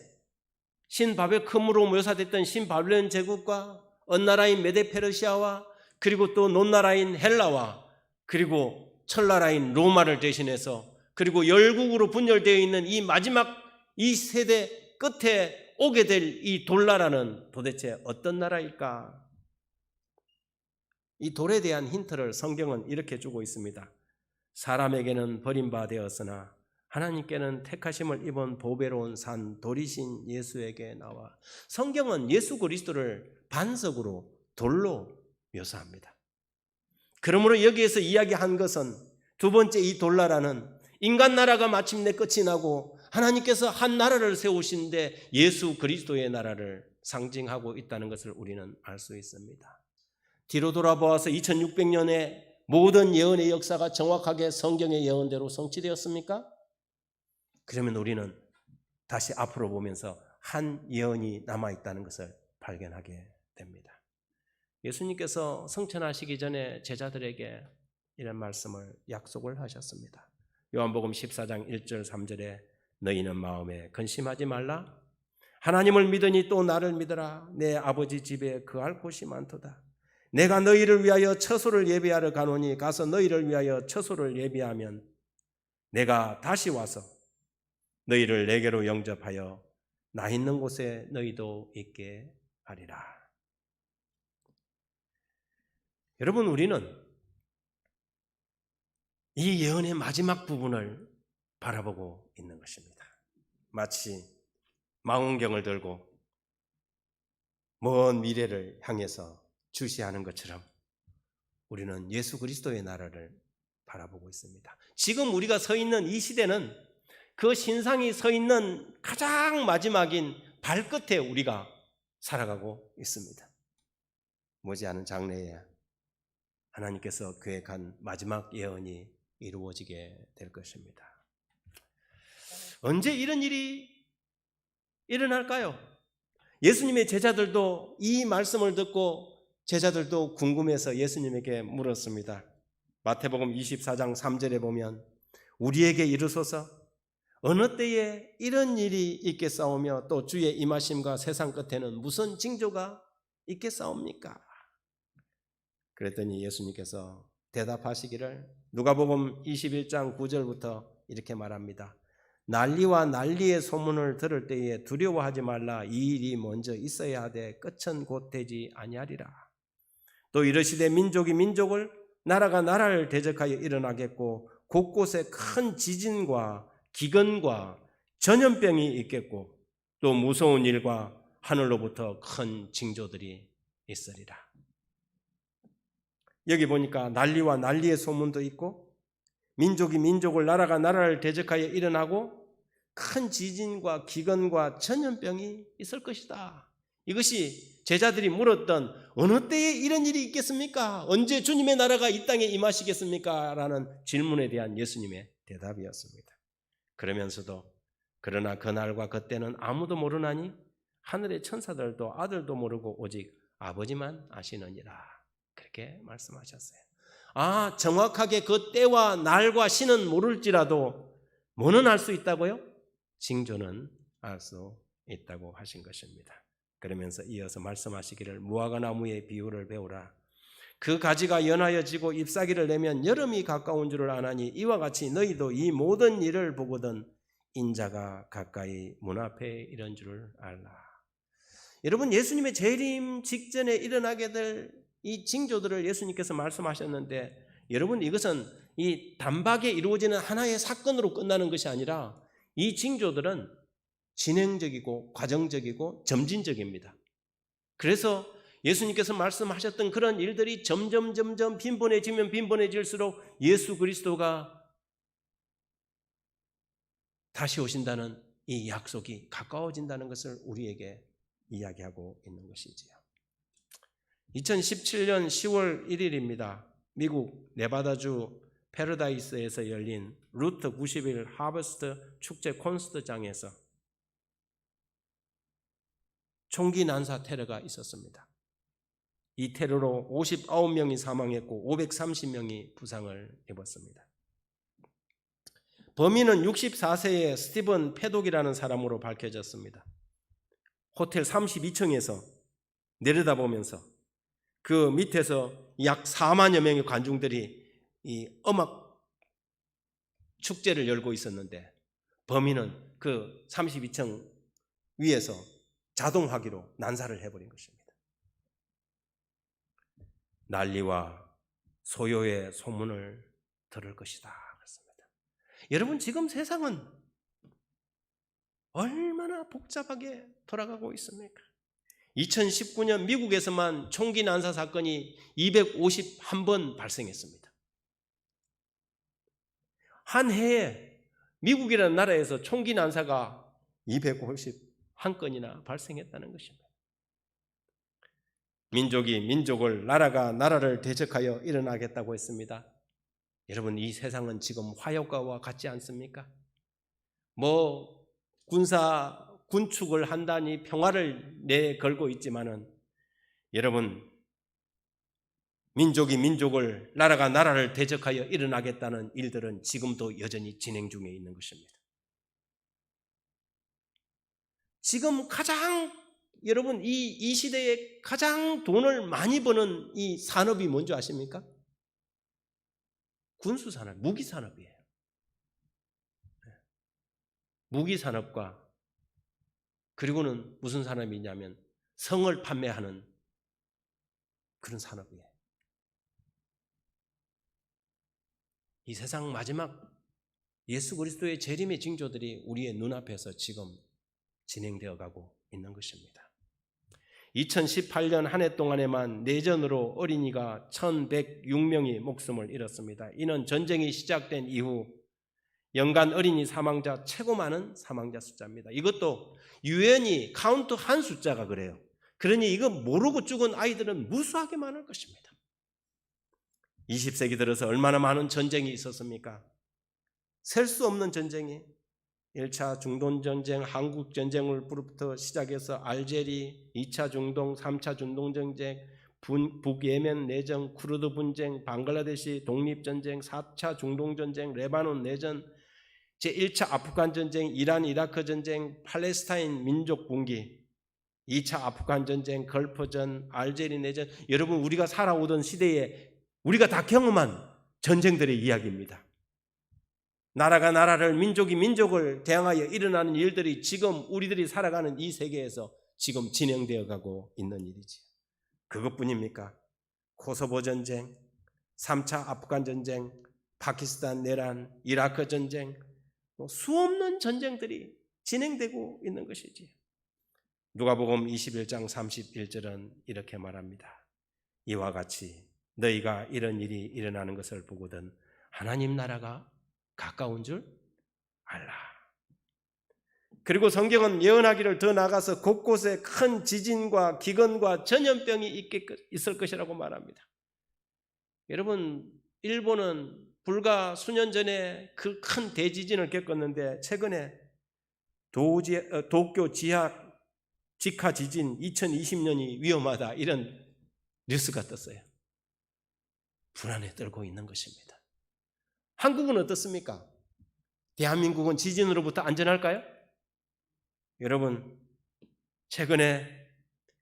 신바벨 금으로 묘사됐던 신바벨론 제국과 언나라인 메데페르시아와 그리고 또 논나라인 헬라와 그리고 철나라인 로마를 대신해서 그리고 열국으로 분열되어 있는 이 마지막 이 세대 끝에 오게 될 이 돌나라는 도대체 어떤 나라일까? 이 돌에 대한 힌트를 성경은 이렇게 주고 있습니다. 사람에게는 버림받았으나 하나님께는 택하심을 입은 보배로운 산 돌이신 예수에게 나와. 성경은 예수 그리스도를 반석으로 돌로 묘사합니다. 그러므로 여기에서 이야기한 것은 두 번째 이 돌나라는 인간 나라가 마침내 끝이 나고 하나님께서 한 나라를 세우시는데 예수 그리스도의 나라를 상징하고 있다는 것을 우리는 알 수 있습니다. 뒤로 돌아보아서 2600년의 모든 예언의 역사가 정확하게 성경의 예언대로 성취되었습니까? 그러면 우리는 다시 앞으로 보면서 한 예언이 남아있다는 것을 발견하게 됩니다. 예수님께서 성천하시기 전에 제자들에게 이런 말씀을 약속을 하셨습니다. 요한복음 14장 1절 3절에 너희는 마음에 근심하지 말라. 하나님을 믿으니 또 나를 믿어라. 내 아버지 집에 거할 곳이 많도다. 내가 너희를 위하여 처소를 예비하러 가노니 가서 너희를 위하여 처소를 예비하면 내가 다시 와서 너희를 내게로 영접하여 나 있는 곳에 너희도 있게 하리라. 여러분, 우리는 이 예언의 마지막 부분을 바라보고 있는 것입니다. 마치 망원경을 들고 먼 미래를 향해서 주시하는 것처럼 우리는 예수 그리스도의 나라를 바라보고 있습니다. 지금 우리가 서 있는 이 시대는 그 신상이 서 있는 가장 마지막인 발끝에 우리가 살아가고 있습니다. 머지않은 장래에 하나님께서 계획한 마지막 예언이 이루어지게 될 것입니다. 언제 이런 일이 일어날까요? 예수님의 제자들도 이 말씀을 듣고 제자들도 궁금해서 예수님에게 물었습니다. 마태복음 24장 3절에 보면 우리에게 이르소서 어느 때에 이런 일이 있겠사오며 또 주의 임하심과 세상 끝에는 무슨 징조가 있겠사옵니까? 그랬더니 예수님께서 대답하시기를 누가복음 21장 9절부터 이렇게 말합니다. 난리와 난리의 소문을 들을 때에 두려워하지 말라. 이 일이 먼저 있어야 하되 끝은 곧 되지 아니하리라. 또 이르시되 민족이 민족을 나라가 나라를 대적하여 일어나겠고 곳곳에 큰 지진과 기근과 전염병이 있겠고 또 무서운 일과 하늘로부터 큰 징조들이 있으리라. 여기 보니까 난리와 난리의 소문도 있고 민족이 민족을 나라가 나라를 대적하여 일어나고 큰 지진과 기근과 전염병이 있을 것이다. 이것이 제자들이 물었던 어느 때에 이런 일이 있겠습니까? 언제 주님의 나라가 이 땅에 임하시겠습니까? 라는 질문에 대한 예수님의 대답이었습니다. 그러면서도 그러나 그날과 그때는 아무도 모르나니 하늘의 천사들도 아들도 모르고 오직 아버지만 아시느니라. 그렇게 말씀하셨어요. 정확하게 그 때와 날과 시는 모를지라도 뭐는 알 수 있다고요? 징조는 알 수 있다고 하신 것입니다. 그러면서 이어서 말씀하시기를 무화과 나무의 비유를 배우라. 그 가지가 연하여 지고 잎사귀를 내면 여름이 가까운 줄을 아나니 이와 같이 너희도 이 모든 일을 보거든 인자가 가까이 문 앞에 이런 줄을 알라. 여러분, 예수님의 재림 직전에 일어나게 될 이 징조들을 예수님께서 말씀하셨는데 여러분, 이것은 이 단박에 이루어지는 하나의 사건으로 끝나는 것이 아니라 이 징조들은 진행적이고 과정적이고 점진적입니다. 그래서 예수님께서 말씀하셨던 그런 일들이 점점 빈번해지면 빈번해질수록 예수 그리스도가 다시 오신다는 이 약속이 가까워진다는 것을 우리에게 이야기하고 있는 것이지요. 2017년 10월 1일입니다. 미국 네바다주 패러다이스에서 열린 루트 90일 하버스트 축제 콘서트장에서 총기 난사 테러가 있었습니다. 이 테러로 59명이 사망했고 530명이 부상을 입었습니다. 범인은 64세의 스티븐 패독이라는 사람으로 밝혀졌습니다. 호텔 32층에서 내려다보면서 그 밑에서 약 4만여 명의 관중들이 이 음악 축제를 열고 있었는데 범인은 그 32층 위에서 자동화기로 난사를 해버린 것입니다. 난리와 소요의 소문을 들을 것이다. 그렇습니다. 여러분, 지금 세상은 얼마나 복잡하게 돌아가고 있습니까? 2019년 미국에서만 총기 난사 사건이 251번 발생했습니다. 한 해에 미국이라는 나라에서 총기 난사가 251건이나 발생했다는 것입니다. 민족이 민족을, 나라가 나라를 대적하여 일어나겠다고 했습니다. 여러분, 이 세상은 지금 화요가와 같지 않습니까? 군축을 한다니 평화를 내걸고 있지만은 여러분, 민족이 민족을, 나라가 나라를 대적하여 일어나겠다는 일들은 지금도 여전히 진행 중에 있는 것입니다. 지금 여러분, 이 시대에 가장 돈을 많이 버는 이 산업이 뭔지 아십니까? 군수산업, 무기산업이에요. 무기산업과 그리고는 무슨 산업이 있냐면 성을 판매하는 그런 산업이에요. 이 세상 마지막 예수 그리스도의 재림의 징조들이 우리의 눈앞에서 지금 진행되어 가고 있는 것입니다. 2018년 한 해 동안에만 내전으로 어린이가 1106명이 목숨을 잃었습니다. 이는 전쟁이 시작된 이후 연간 어린이 사망자 최고 많은 사망자 숫자입니다. 이것도 유엔이 카운트한 숫자가 그래요. 그러니 이거 모르고 죽은 아이들은 무수하게 많을 것입니다. 20세기 들어서 얼마나 많은 전쟁이 있었습니까? 셀 수 없는 전쟁이 1차 중동전쟁, 한국전쟁으로부터 시작해서 알제리, 2차 중동, 3차 중동전쟁, 북예멘 내전, 쿠르드 분쟁, 방글라데시 독립전쟁, 4차 중동전쟁, 레바논 내전, 제1차 아프간 전쟁, 이란 이라크 전쟁, 팔레스타인 민족 붕괴, 2차 아프간 전쟁, 걸프전, 알제리 내전, 여러분 우리가 살아오던 시대에 우리가 다 경험한 전쟁들의 이야기입니다. 나라가 나라를, 민족이 민족을 대항하여 일어나는 일들이 지금 우리들이 살아가는 이 세계에서 지금 진행되어 가고 있는 일이지. 그것뿐입니까? 코소보 전쟁, 3차 아프간 전쟁, 파키스탄 내란, 이라크 전쟁, 수없는 전쟁들이 진행되고 있는 것이지. 누가복음 21장 31절은 이렇게 말합니다. 이와 같이 너희가 이런 일이 일어나는 것을 보거든 하나님 나라가 가까운 줄 알라. 그리고 성경은 예언하기를 더 나아가서 곳곳에 큰 지진과 기근과 전염병이 있을 것이라고 말합니다. 여러분, 일본은 불과 수년 전에 그 큰 대지진을 겪었는데 최근에 도쿄 지카 지진 2020년이 위험하다 이런 뉴스가 떴어요. 불안에 떨고 있는 것입니다. 한국은 어떻습니까? 대한민국은 지진으로부터 안전할까요? 여러분, 최근에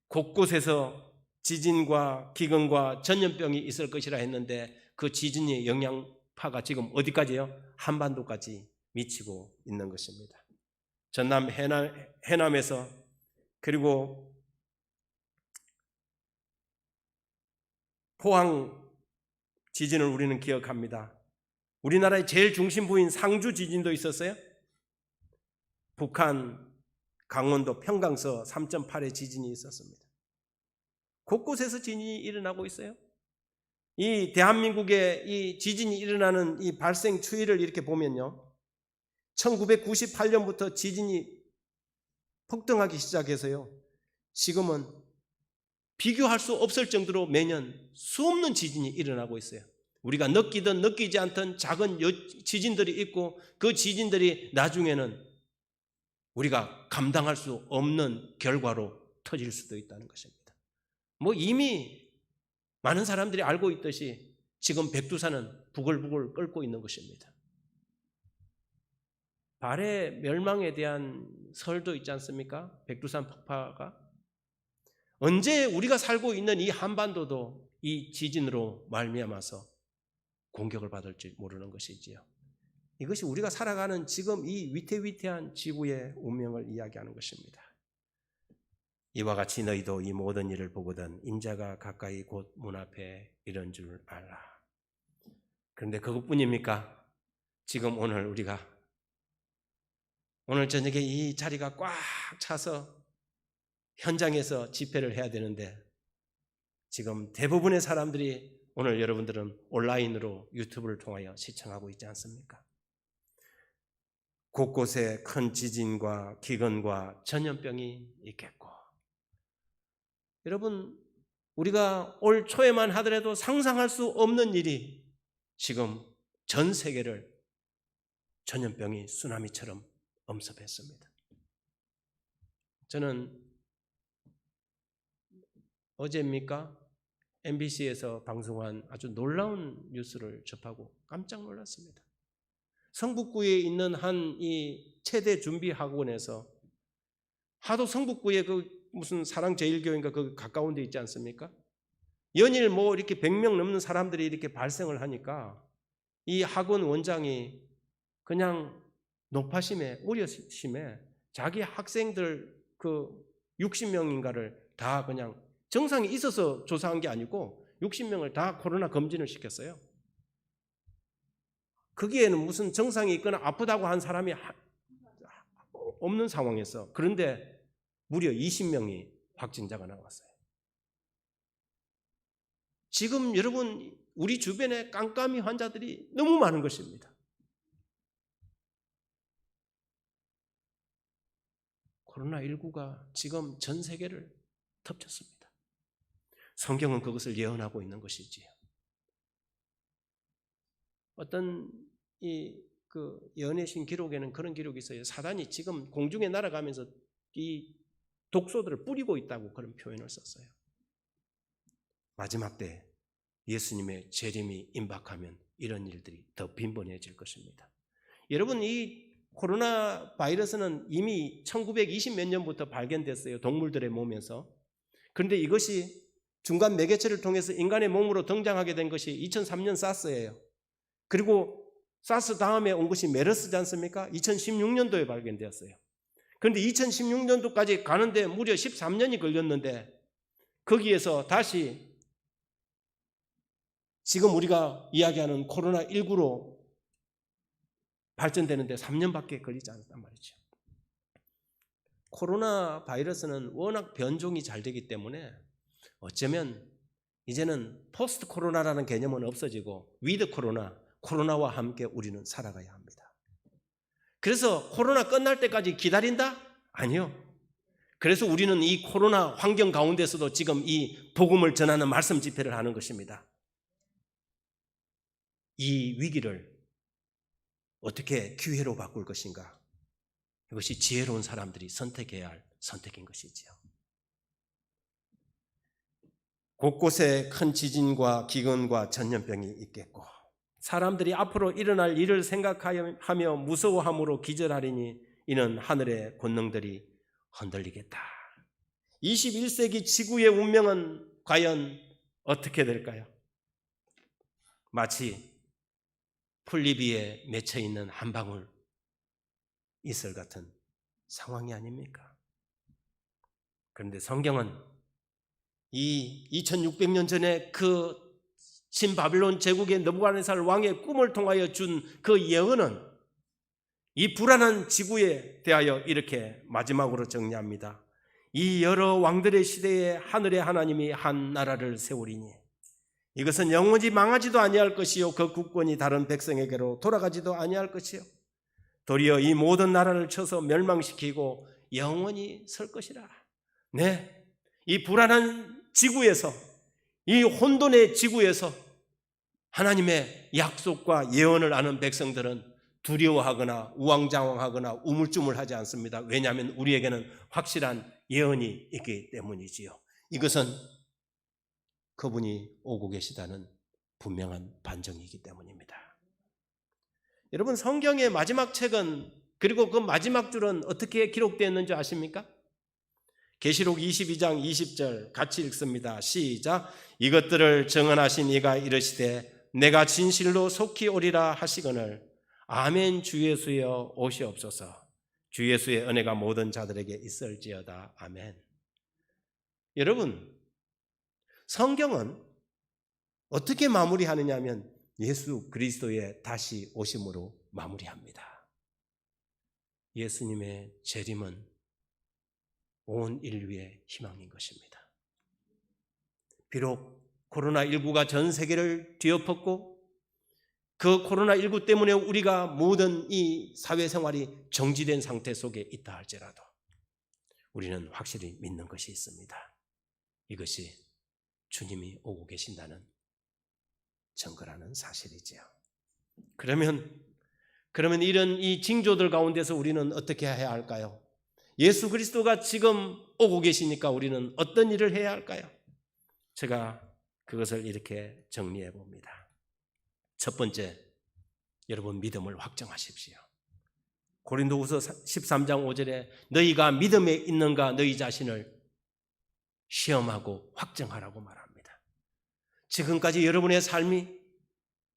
곳곳에서 지진과 기근과 전염병이 있을 것이라 했는데 그 지진의 영향파가 지금 어디까지요? 한반도까지 미치고 있는 것입니다. 전남 해남에서 그리고 포항 지진을 우리는 기억합니다. 우리나라의 제일 중심부인 상주 지진도 있었어요. 북한 강원도 평강서 3.8의 지진이 있었습니다. 곳곳에서 지진이 일어나고 있어요. 이 대한민국의 이 지진이 일어나는 이 발생 추이를 이렇게 보면요, 1998년부터 지진이 폭등하기 시작해서요, 지금은 비교할 수 없을 정도로 매년 수없는 지진이 일어나고 있어요. 우리가 느끼든 느끼지 않던 작은 지진들이 있고 그 지진들이 나중에는 우리가 감당할 수 없는 결과로 터질 수도 있다는 것입니다. 이미 많은 사람들이 알고 있듯이 지금 백두산은 부글부글 끓고 있는 것입니다. 발해 멸망에 대한 설도 있지 않습니까? 백두산 폭파가. 언제 우리가 살고 있는 이 한반도도 이 지진으로 말미암아서 공격을 받을지 모르는 것이지요. 이것이 우리가 살아가는 지금 이 위태위태한 지구의 운명을 이야기하는 것입니다. 이와 같이 너희도 이 모든 일을 보거든 인자가 가까이 곧 문 앞에 이런 줄 알라. 그런데 그것뿐입니까? 지금 오늘 저녁에 이 자리가 꽉 차서 현장에서 집회를 해야 되는데 지금 대부분의 사람들이 오늘 여러분들은 온라인으로 유튜브를 통하여 시청하고 있지 않습니까? 곳곳에 큰 지진과 기근과 전염병이 있겠고, 여러분 우리가 올 초에만 하더라도 상상할 수 없는 일이 지금 전 세계를 전염병이 쓰나미처럼 엄습했습니다. 저는 어제입니까? MBC에서 방송한 아주 놀라운 뉴스를 접하고 깜짝 놀랐습니다. 성북구에 있는 한 이 체대 준비 학원에서 하도 성북구에 그 무슨 사랑제일교회인가 그 가까운 데 있지 않습니까? 연일 이렇게 100명 넘는 사람들이 이렇게 발생을 하니까 이 학원 원장이 그냥 높아심에 우려심에 자기 학생들 그 60명인가를 다 그냥 증상이 있어서 조사한 게 아니고 60명을 다 코로나 검진을 시켰어요. 거기에는 무슨 증상이 있거나 아프다고 한 사람이 없는 상황에서, 그런데 무려 20명이 확진자가 나왔어요. 지금 여러분 우리 주변에 깜깜이 환자들이 너무 많은 것입니다. 코로나19가 지금 전 세계를 덮쳤습니다. 성경은 그것을 예언하고 있는 것이지요. 어떤 예언의 신 기록에는 그런 기록이 있어요. 사단이 지금 공중에 날아가면서 이 독소들을 뿌리고 있다고 그런 표현을 썼어요. 마지막 때 예수님의 재림이 임박하면 이런 일들이 더 빈번해질 것입니다. 여러분, 이 코로나 바이러스는 이미 1920 몇 년부터 발견됐어요. 동물들의 몸에서. 그런데 이것이 중간 매개체를 통해서 인간의 몸으로 등장하게 된 것이 2003년 사스예요. 그리고 사스 다음에 온 것이 메르스지 않습니까? 2016년도에 발견되었어요. 그런데 2016년도까지 가는데 무려 13년이 걸렸는데 거기에서 다시 지금 우리가 이야기하는 코로나19로 발전되는데 3년밖에 걸리지 않았단 말이죠. 코로나 바이러스는 워낙 변종이 잘 되기 때문에 어쩌면 이제는 포스트 코로나라는 개념은 없어지고 위드 코로나, 코로나와 함께 우리는 살아가야 합니다. 그래서 코로나 끝날 때까지 기다린다? 아니요. 그래서 우리는 이 코로나 환경 가운데서도 지금 이 복음을 전하는 말씀 집회를 하는 것입니다. 이 위기를 어떻게 기회로 바꿀 것인가? 이것이 지혜로운 사람들이 선택해야 할 선택인 것이지요. 곳곳에 큰 지진과 기근과 전염병이 있겠고 사람들이 앞으로 일어날 일을 생각하며 무서워함으로 기절하리니 이는 하늘의 권능들이 흔들리겠다. 21세기 지구의 운명은 과연 어떻게 될까요? 마치 풀잎 위에 맺혀 있는 한 방울 이슬 같은 상황이 아닙니까? 그런데 성경은 이 2600년 전에 그 신바빌론 제국의 느부갓네살 왕의 꿈을 통하여 준 그 예언은 이 불안한 지구에 대하여 이렇게 마지막으로 정리합니다. 이 여러 왕들의 시대에 하늘의 하나님이 한 나라를 세우리니 이것은 영원히 망하지도 아니할 것이요 그 국권이 다른 백성에게로 돌아가지도 아니할 것이요 도리어 이 모든 나라를 쳐서 멸망시키고 영원히 설 것이라. 네, 이 불안한 지구에서 이 혼돈의 지구에서 하나님의 약속과 예언을 아는 백성들은 두려워하거나 우왕좌왕하거나 우물쭈물하지 않습니다. 왜냐하면 우리에게는 확실한 예언이 있기 때문이지요. 이것은 그분이 오고 계시다는 분명한 반증이기 때문입니다. 여러분, 성경의 마지막 책은 그리고 그 마지막 줄은 어떻게 기록되었는지 아십니까? 계시록 22장 20절 같이 읽습니다. 시작. 이것들을 증언하신 이가 이르시되 내가 진실로 속히 오리라 하시거늘 아멘. 주 예수여 오시옵소서. 주 예수의 은혜가 모든 자들에게 있을지어다. 아멘. 여러분, 성경은 어떻게 마무리하느냐 하면 예수 그리스도의 다시 오심으로 마무리합니다. 예수님의 재림은 온 인류의 희망인 것입니다. 비록 코로나19가 전 세계를 뒤엎었고 그 코로나19 때문에 우리가 모든 이 사회생활이 정지된 상태 속에 있다 할지라도 우리는 확실히 믿는 것이 있습니다. 이것이 주님이 오고 계신다는 증거라는 사실이지요. 그러면 이런 이 징조들 가운데서 우리는 어떻게 해야 할까요? 예수 그리스도가 지금 오고 계시니까 우리는 어떤 일을 해야 할까요? 제가 그것을 이렇게 정리해 봅니다. 첫 번째, 여러분 믿음을 확정하십시오. 고린도후서 13장 5절에 너희가 믿음에 있는가 너희 자신을 시험하고 확정하라고 말합니다. 지금까지 여러분의 삶이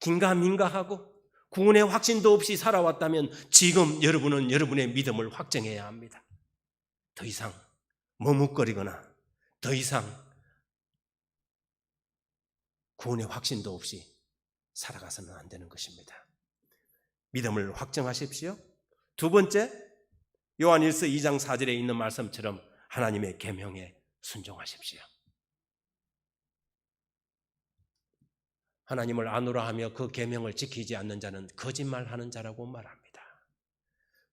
긴가민가하고 구원의 확신도 없이 살아왔다면 지금 여러분은 여러분의 믿음을 확정해야 합니다. 더 이상 머뭇거리거나 더 이상 구원의 확신도 없이 살아가서는 안 되는 것입니다. 믿음을 확정하십시오. 두 번째, 요한일서 2장 4절에 있는 말씀처럼 하나님의 계명에 순종하십시오. 하나님을 아노라 하며 그 계명을 지키지 않는 자는 거짓말하는 자라고 말합니다.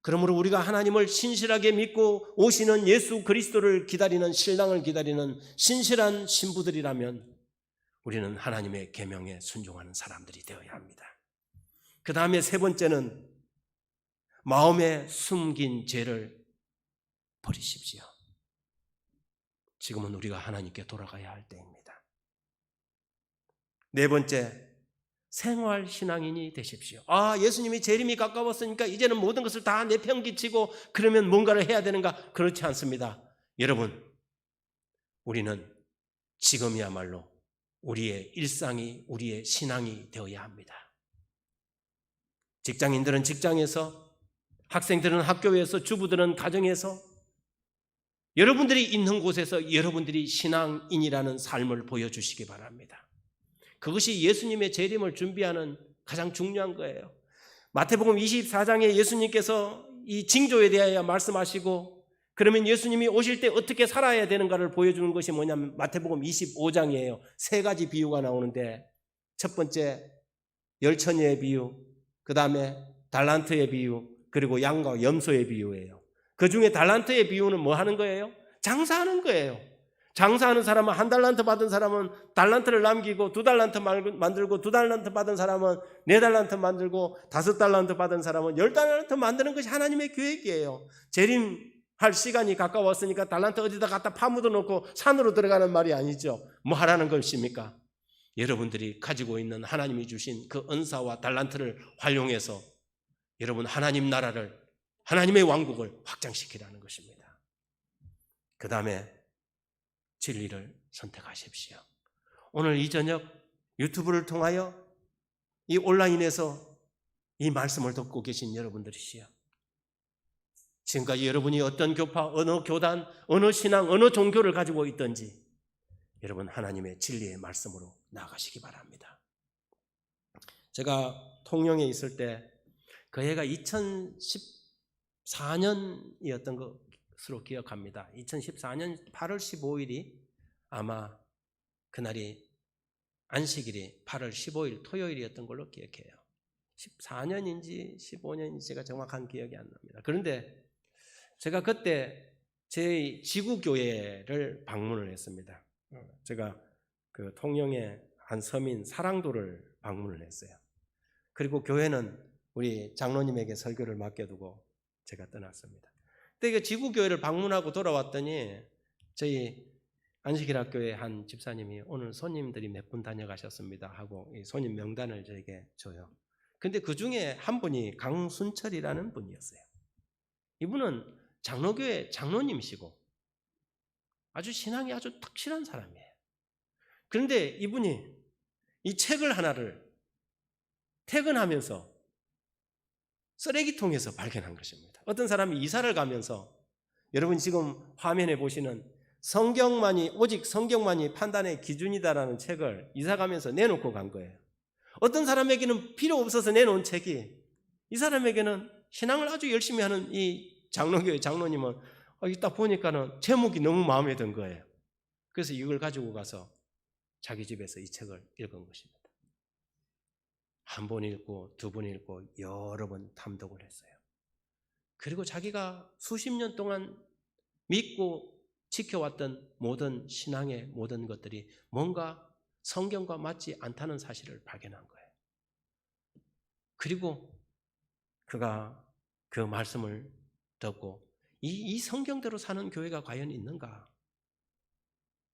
그러므로 우리가 하나님을 신실하게 믿고 오시는 예수 그리스도를 기다리는, 신랑을 기다리는 신실한 신부들이라면 우리는 하나님의 계명에 순종하는 사람들이 되어야 합니다. 그 다음에 세 번째는 마음에 숨긴 죄를 버리십시오. 지금은 우리가 하나님께 돌아가야 할 때입니다. 네 번째, 생활신앙인이 되십시오. 예수님이 재림이 가까웠으니까 이제는 모든 것을 다 내팽개치고 그러면 뭔가를 해야 되는가? 그렇지 않습니다. 여러분, 우리는 지금이야말로 우리의 일상이, 우리의 신앙이 되어야 합니다. 직장인들은 직장에서, 학생들은 학교에서, 주부들은 가정에서, 여러분들이 있는 곳에서 여러분들이 신앙인이라는 삶을 보여주시기 바랍니다. 그것이 예수님의 재림을 준비하는 가장 중요한 거예요. 마태복음 24장에 예수님께서 이 징조에 대하여 말씀하시고 그러면 예수님이 오실 때 어떻게 살아야 되는가를 보여주는 것이 뭐냐면 마태복음 25장이에요. 세 가지 비유가 나오는데 첫 번째 열처녀의 비유, 그 다음에 달란트의 비유, 그리고 양과 염소의 비유예요. 그 중에 달란트의 비유는 뭐 하는 거예요? 장사하는 거예요. 장사하는 사람은 한 달란트 받은 사람은 달란트를 남기고 2달란트 만들고 2달란트 받은 사람은 4달란트 만들고 5달란트 받은 사람은 10달란트 만드는 것이 하나님의 계획이에요. 재림할 시간이 가까웠으니까 달란트 어디다 갖다 파묻어 놓고 산으로 들어가는 말이 아니죠. 뭐 하라는 것입니까? 여러분들이 가지고 있는 하나님이 주신 그 은사와 달란트를 활용해서 여러분 하나님 나라를, 하나님의 왕국을 확장시키라는 것입니다. 그 다음에 진리를 선택하십시오. 오늘 이 저녁 유튜브를 통하여 이 온라인에서 이 말씀을 듣고 계신 여러분들이시여, 지금까지 여러분이 어떤 교파, 어느 교단, 어느 신앙, 어느 종교를 가지고 있든지 여러분 하나님의 진리의 말씀으로 나아가시기 바랍니다. 제가 통영에 있을 때 그 해가 2014년이었던 것으로 기억합니다. 2014년 8월 15일이 아마 그날이 안식일이 8월 15일 토요일이었던 걸로 기억해요. 14년인지 15년인지 제가 정확한 기억이 안 납니다. 그런데 제가 그때 제 지구교회를 방문을 했습니다. 제가 그 통영의 한 서민 사랑도를 방문을 했어요. 그리고 교회는 우리 장로님에게 설교를 맡겨두고 제가 떠났습니다. 근데 지구교회를 방문하고 돌아왔더니 저희 안식일학교의 한 집사님이 오늘 손님들이 몇 분 다녀가셨습니다 하고 이 손님 명단을 저에게 줘요. 근데 그 중에 한 분이 강순철이라는 분이었어요. 이분은 장로교회 장로님이시고 아주 신앙이 아주 확실한 사람이에요. 그런데 이분이 이 책을 하나를 퇴근하면서 쓰레기통에서 발견한 것입니다. 어떤 사람이 이사를 가면서 여러분 지금 화면에 보시는 오직 성경만이 판단의 기준이다라는 책을 이사 가면서 내놓고 간 거예요. 어떤 사람에게는 필요 없어서 내놓은 책이 이 사람에게는 신앙을 아주 열심히 하는 이 장로교회 장로님은 딱 보니까는 제목이 너무 마음에 든 거예요. 그래서 이걸 가지고 가서 자기 집에서 이 책을 읽은 것입니다. 한 번 읽고 두 번 읽고 여러 번 탐독을 했어요. 그리고 자기가 수십 년 동안 믿고 지켜왔던 모든 신앙의 모든 것들이 뭔가 성경과 맞지 않다는 사실을 발견한 거예요. 그리고 그가 그 말씀을 듣고 이 성경대로 사는 교회가 과연 있는가?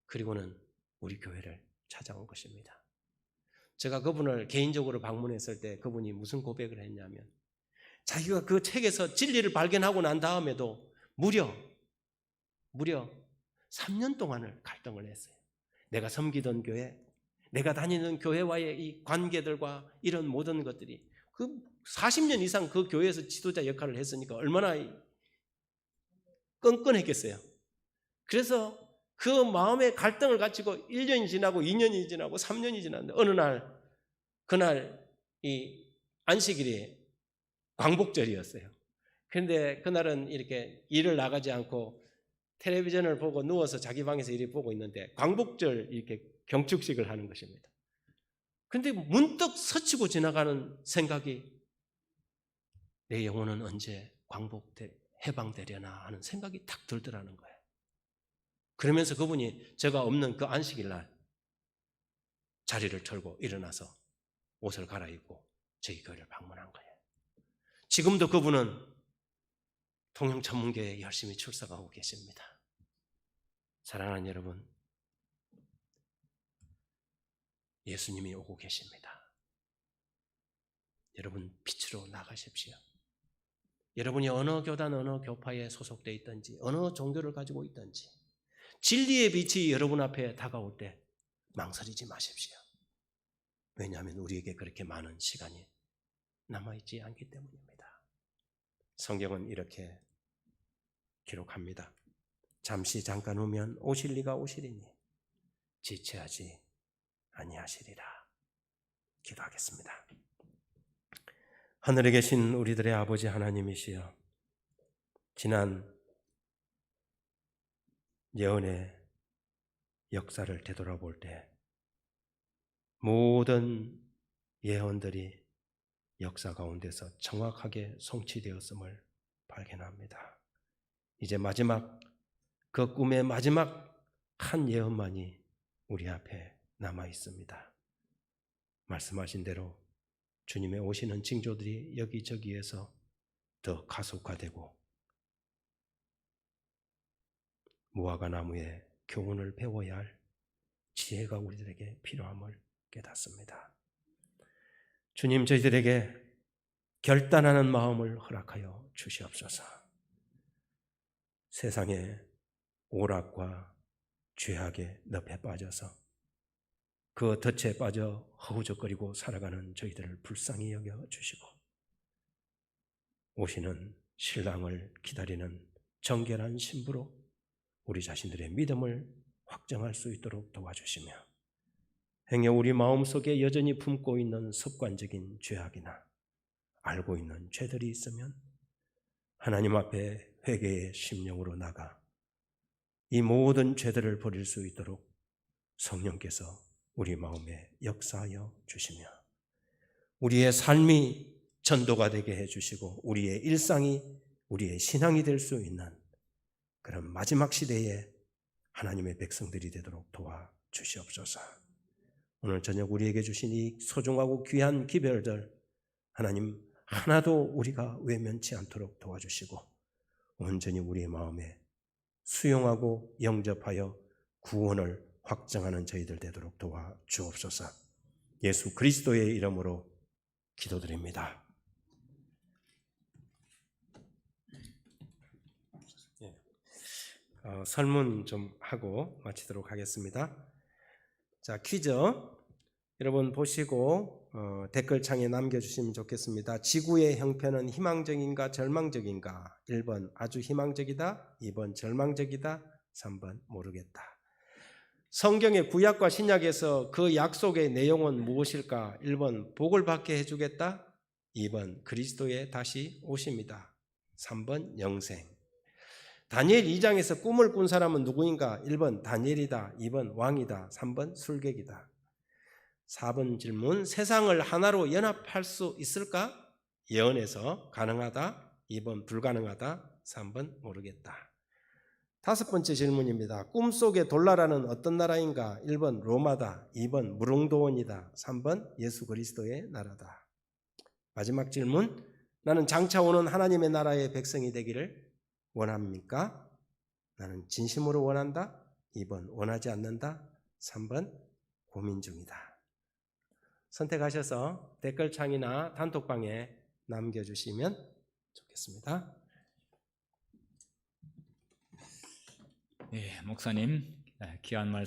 그리고는 우리 교회를 찾아온 것입니다. 제가 그분을 개인적으로 방문했을 때 그분이 무슨 고백을 했냐면 자기가 그 책에서 진리를 발견하고 난 다음에도 무려 3년 동안을 갈등을 했어요. 내가 섬기던 교회, 내가 다니는 교회와의 이 관계들과 이런 모든 것들이 그 40년 이상 그 교회에서 지도자 역할을 했으니까 얼마나 끈끈했겠어요. 그래서 그 마음의 갈등을 가지고 1년이 지나고 2년이 지나고 3년이 지났는데 어느 날 그날 이 안식일이 광복절이었어요. 그런데 그날은 이렇게 일을 나가지 않고 텔레비전을 보고 누워서 자기 방에서 이렇게 보고 있는데 광복절 이렇게 경축식을 하는 것입니다. 그런데 문득 스치고 지나가는 생각이 내 영혼은 언제 해방되려나 하는 생각이 탁 들더라는 거예요. 그러면서 그분이 제가 없는 그 안식일 날 자리를 털고 일어나서 옷을 갈아입고 저희 교회를 방문한 거예요. 지금도 그분은 통영천문교회에 열심히 출석하고 계십니다. 사랑하는 여러분, 예수님이 오고 계십니다. 여러분 빛으로 나가십시오. 여러분이 어느 교단, 어느 교파에 소속되어 있든지, 어느 종교를 가지고 있든지 진리의 빛이 여러분 앞에 다가올 때 망설이지 마십시오. 왜냐하면 우리에게 그렇게 많은 시간이 남아있지 않기 때문입니다. 성경은 이렇게 기록합니다. 잠시 잠깐 후면 오실 이가 오시리니 지체하지 아니하시리라. 기도하겠습니다. 하늘에 계신 우리들의 아버지 하나님이시여, 지난 예언의 역사를 되돌아볼 때 모든 예언들이 역사 가운데서 정확하게 성취되었음을 발견합니다. 이제 마지막 그 꿈의 마지막 한 예언만이 우리 앞에 남아 있습니다. 말씀하신 대로 주님의 오시는 징조들이 여기저기에서 더 가속화되고 무화과 나무의 교훈을 배워야 할 지혜가 우리들에게 필요함을 깨닫습니다. 주님, 저희들에게 결단하는 마음을 허락하여 주시옵소서. 세상의 오락과 죄악의 늪에 빠져서 그 덫에 빠져 허우적거리고 살아가는 저희들을 불쌍히 여겨 주시고 오시는 신랑을 기다리는 정결한 신부로 우리 자신들의 믿음을 확정할 수 있도록 도와주시며 행여 우리 마음속에 여전히 품고 있는 습관적인 죄악이나 알고 있는 죄들이 있으면 하나님 앞에 회개의 심령으로 나가 이 모든 죄들을 버릴 수 있도록 성령께서 우리 마음에 역사하여 주시며 우리의 삶이 전도가 되게 해주시고 우리의 일상이 우리의 신앙이 될 수 있는 그런 마지막 시대에 하나님의 백성들이 되도록 도와주시옵소서. 오늘 저녁 우리에게 주신 이 소중하고 귀한 기별들 하나님 하나도 우리가 외면치 않도록 도와주시고 온전히 우리의 마음에 수용하고 영접하여 구원을 확정하는 저희들 되도록 도와주옵소서. 예수 그리스도의 이름으로 기도드립니다. 설문 좀 하고 마치도록 하겠습니다. 자, 퀴즈 여러분 보시고 댓글창에 남겨주시면 좋겠습니다. 지구의 형편은 희망적인가 절망적인가? 1번 아주 희망적이다, 2번 절망적이다, 3번 모르겠다. 성경의 구약과 신약에서 그 약속의 내용은 무엇일까? 1번 복을 받게 해주겠다, 2번 그리스도의 다시 오십니다, 3번 영생. 다니엘 2장에서 꿈을 꾼 사람은 누구인가? 1번 다니엘이다, 2번 왕이다, 3번 술객이다. 4번 질문, 세상을 하나로 연합할 수 있을까? 예언에서 가능하다, 2번 불가능하다, 3번 모르겠다. 5번째 질문입니다. 꿈속의 돌나라는 어떤 나라인가? 1번 로마다, 2번 무릉도원이다, 3번 예수 그리스도의 나라다. 마지막 질문, 나는 장차 오는 하나님의 나라의 백성이 되기를 원합니까? 나는 진심으로 원한다, 2번 원하지 않는다, 3번 고민 중이다. 선택하셔서 댓글창이나 단톡방에 남겨주시면 좋겠습니다. 네, 목사님 귀한 말씀